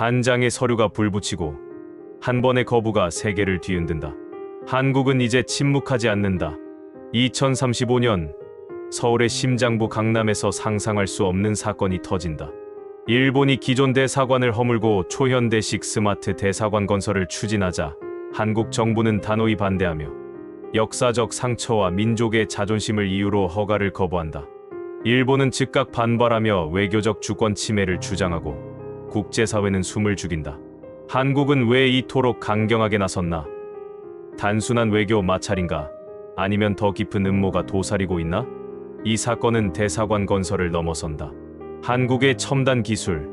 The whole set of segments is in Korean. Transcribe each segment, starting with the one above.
한 장의 서류가 불붙이고 한 번의 거부가 세계를 뒤흔든다. 한국은 이제 침묵하지 않는다. 2035년 서울의 심장부 강남에서 상상할 수 없는 사건이 터진다. 일본이 기존 대사관을 허물고 초현대식 스마트 대사관 건설을 추진하자 한국 정부는 단호히 반대하며 역사적 상처와 민족의 자존심을 이유로 허가를 거부한다. 일본은 즉각 반발하며 외교적 주권 침해를 주장하고 국제사회는 숨을 죽인다. 한국은 왜 이토록 강경하게 나섰나? 단순한 외교 마찰인가? 아니면 더 깊은 음모가 도사리고 있나? 이 사건은 대사관 건설을 넘어선다. 한국의 첨단 기술,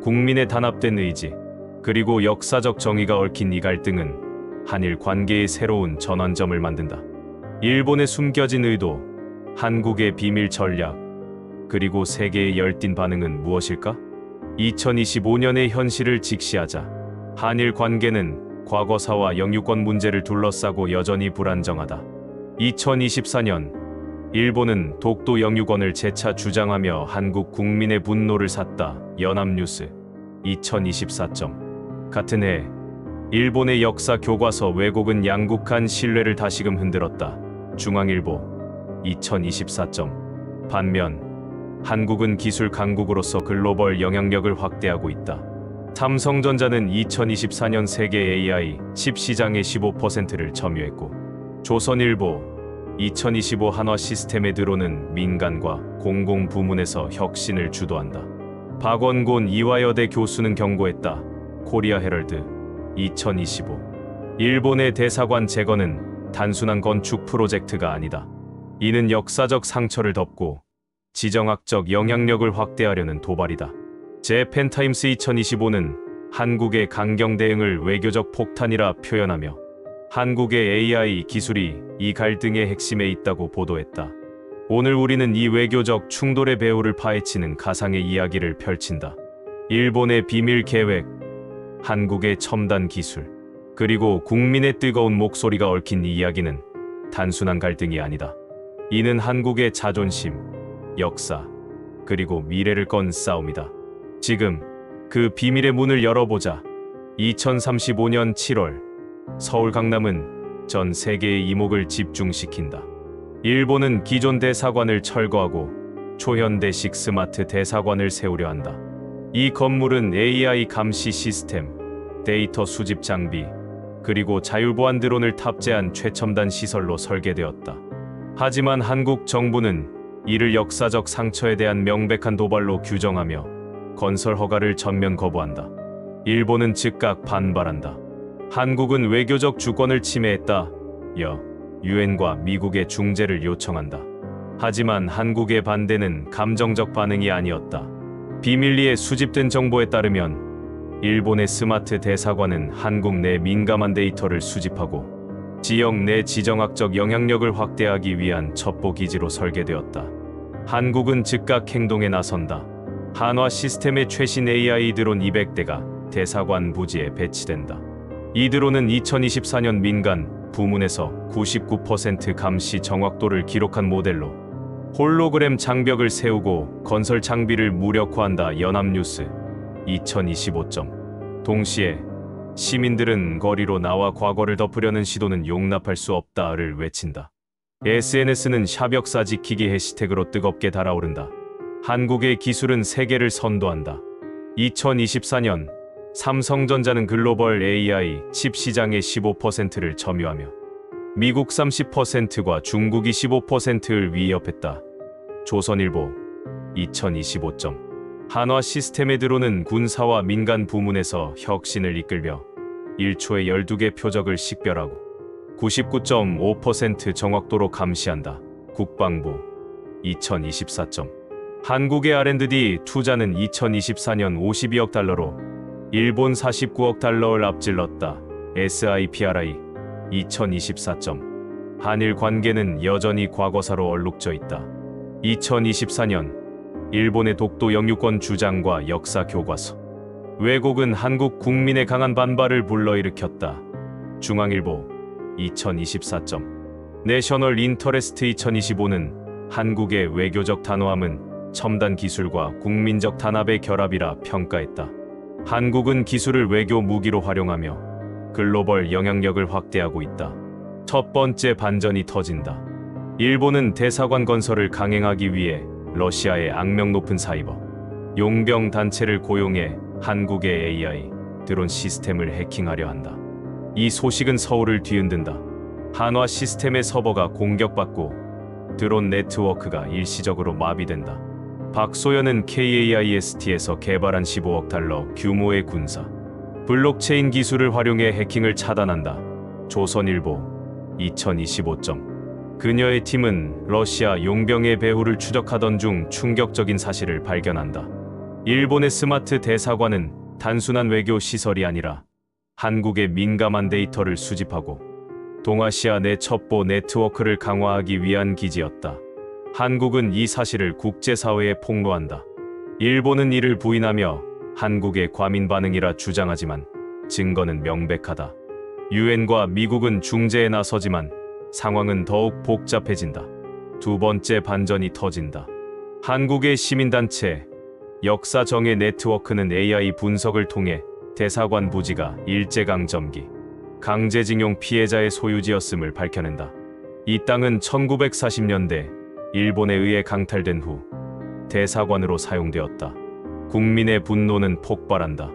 국민의 단합된 의지, 그리고 역사적 정의가 얽힌 이 갈등은 한일 관계의 새로운 전환점을 만든다. 일본의 숨겨진 의도, 한국의 비밀 전략, 그리고 세계의 열띤 반응은 무엇일까? 2025년의 현실을 직시하자. 한일 관계는 과거사와 영유권 문제를 둘러싸고 여전히 불안정하다. 2024년 일본은 독도 영유권을 재차 주장하며 한국 국민의 분노를 샀다. 연합뉴스 2024점. 같은 해 일본의 역사 교과서 왜곡은 양국 간 신뢰를 다시금 흔들었다. 중앙일보 2024점. 반면 한국은 기술 강국으로서 글로벌 영향력을 확대하고 있다. 삼성전자는 2024년 세계 AI 칩 시장의 15%를 점유했고, 조선일보 2025 한화 시스템에 들어오는 민간과 공공 부문에서 혁신을 주도한다. 박원곤 이화여대 교수는 경고했다. 코리아 헤럴드 2025. 일본의 대사관 재건은 단순한 건축 프로젝트가 아니다. 이는 역사적 상처를 덮고 지정학적 영향력을 확대하려는 도발이다. 재팬타임스 2025는 한국의 강경 대응을 외교적 폭탄이라 표현하며 한국의 AI 기술이 이 갈등의 핵심에 있다고 보도했다. 오늘 우리는 이 외교적 충돌의 배후를 파헤치는 가상의 이야기를 펼친다. 일본의 비밀 계획, 한국의 첨단 기술, 그리고 국민의 뜨거운 목소리가 얽힌 이 이야기는 단순한 갈등이 아니다. 이는 한국의 자존심, 역사, 그리고 미래를 건 싸움이다. 지금 그 비밀의 문을 열어보자. 2035년 7월 서울 강남은 전 세계의 이목을 집중시킨다. 일본은 기존 대사관을 철거하고 초현대식 스마트 대사관을 세우려 한다. 이 건물은 AI 감시 시스템, 데이터 수집 장비, 그리고 자율보안 드론을 탑재한 최첨단 시설로 설계되었다. 하지만 한국 정부는 이를 역사적 상처에 대한 명백한 도발로 규정하며 건설 허가를 전면 거부한다. 일본은 즉각 반발한다. 한국은 외교적 주권을 침해했다. 유엔과 미국의 중재를 요청한다. 하지만 한국의 반대는 감정적 반응이 아니었다. 비밀리에 수집된 정보에 따르면 일본의 스마트 대사관은 한국 내 민감한 데이터를 수집하고 지역 내 지정학적 영향력을 확대하기 위한 첩보 기지로 설계되었다. 한국은 즉각 행동에 나선다. 한화 시스템의 최신 AI 드론 200대가 대사관 부지에 배치된다. 이 드론은 2024년 민간 부문에서 99% 감시 정확도를 기록한 모델로 홀로그램 장벽을 세우고 건설 장비를 무력화한다. 연합뉴스 2025점. 동시에 시민들은 거리로 나와 과거를 덮으려는 시도는 용납할 수 없다를 외친다. SNS는 샤벽사 지키기 해시태그로 뜨겁게 달아오른다. 한국의 기술은 세계를 선도한다. 2024년 삼성전자는 글로벌 AI 칩 시장의 15%를 점유하며 미국 30%과 중국 25%를 위협했다. 조선일보 2025점. 한화 시스템에 들어오는 군사와 민간 부문에서 혁신을 이끌며 1초에 12개 표적을 식별하고 99.5% 정확도로 감시한다. 국방부 2024점. 한국의 R&D 투자는 2024년 52억 달러로 일본 49억 달러를 앞질렀다. SIPRI 2024점. 한일 관계는 여전히 과거사로 얼룩져 있다. 2024년 일본의 독도 영유권 주장과 역사 교과서 왜곡은 한국 국민의 강한 반발을 불러일으켰다. 중앙일보 2024점. 내셔널 인터레스트 2025는 한국의 외교적 단호함은 첨단 기술과 국민적 단합의 결합이라 평가했다. 한국은 기술을 외교 무기로 활용하며 글로벌 영향력을 확대하고 있다. 첫 번째 반전이 터진다. 일본은 대사관 건설을 강행하기 위해 러시아의 악명 높은 사이버 용병 단체를 고용해 한국의 AI 드론 시스템을 해킹하려 한다. 이 소식은 서울을 뒤흔든다. 한화 시스템의 서버가 공격받고 드론 네트워크가 일시적으로 마비된다. 박소연은 KAIST에서 개발한 15억 달러 규모의 군사 블록체인 기술을 활용해 해킹을 차단한다. 조선일보 2025점. 그녀의 팀은 러시아 용병의 배후를 추적하던 중 충격적인 사실을 발견한다. 일본의 스마트 대사관은 단순한 외교 시설이 아니라 한국의 민감한 데이터를 수집하고 동아시아 내 첩보 네트워크를 강화하기 위한 기지였다. 한국은 이 사실을 국제사회에 폭로한다. 일본은 이를 부인하며 한국의 과민 반응이라 주장하지만 증거는 명백하다. 유엔과 미국은 중재에 나서지만 상황은 더욱 복잡해진다. 두 번째 반전이 터진다. 한국의 시민단체 역사정의 네트워크는 AI 분석을 통해 대사관 부지가 일제강점기 강제징용 피해자의 소유지였음을 밝혀낸다. 이 땅은 1940년대 일본에 의해 강탈된 후 대사관으로 사용되었다. 국민의 분노는 폭발한다.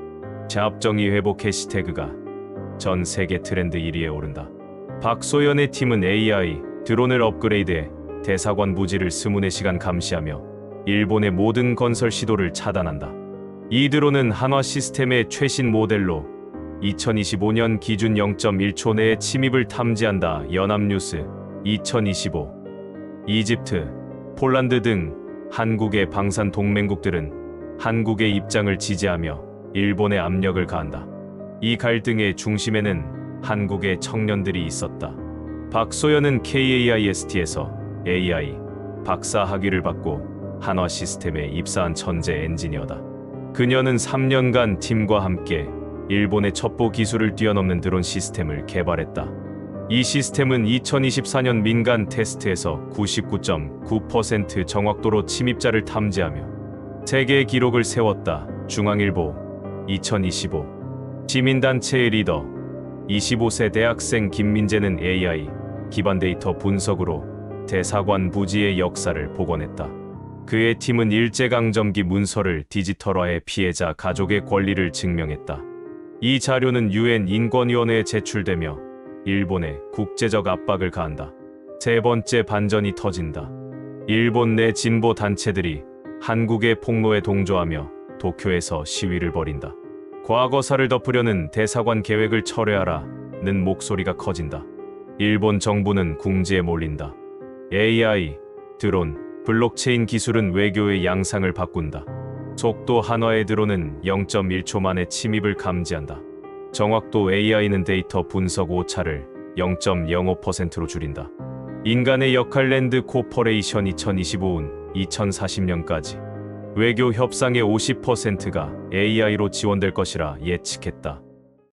자업정의 회복 해시태그가 전 세계 트렌드 1위에 오른다. 박소연의 팀은 AI 드론을 업그레이드해 대사관 부지를 24시간 감시하며 일본의 모든 건설 시도를 차단한다. 이 드론은 한화 시스템의 최신 모델로 2025년 기준 0.1초 내에 침입을 탐지한다. 연합뉴스 2025. 이집트, 폴란드 등 한국의 방산 동맹국들은 한국의 입장을 지지하며 일본의 압력을 가한다. 이 갈등의 중심에는 한국의 청년들이 있었다. 박소연은 KAIST에서 AI 박사 학위를 받고 한화 시스템에 입사한 천재 엔지니어다. 그녀는 3년간 팀과 함께 일본의 첩보 기술을 뛰어넘는 드론 시스템을 개발했다. 이 시스템은 2024년 민간 테스트에서 99.9% 정확도로 침입자를 탐지하며 세계 기록을 세웠다. 중앙일보 2025. 시민단체의 리더 25세 대학생 김민재는 AI 기반 데이터 분석으로 대사관 부지의 역사를 복원했다. 그의 팀은 일제강점기 문서를 디지털화해 피해자 가족의 권리를 증명했다. 이 자료는 유엔 인권위원회에 제출되며 일본에 국제적 압박을 가한다. 세 번째 반전이 터진다. 일본 내 진보 단체들이 한국의 폭로에 동조하며 도쿄에서 시위를 벌인다. 과거사를 덮으려는 대사관 계획을 철회하라는 목소리가 커진다. 일본 정부는 궁지에 몰린다. AI, 드론, 블록체인 기술은 외교의 양상을 바꾼다. 속도 한화의 드론은 0.1초 만에 침입을 감지한다. 정확도 AI는 데이터 분석 오차를 0.05%로 줄인다. 인간의 역할 랜드 코퍼레이션 2025은 2040년까지 외교 협상의 50%가 AI로 지원될 것이라 예측했다.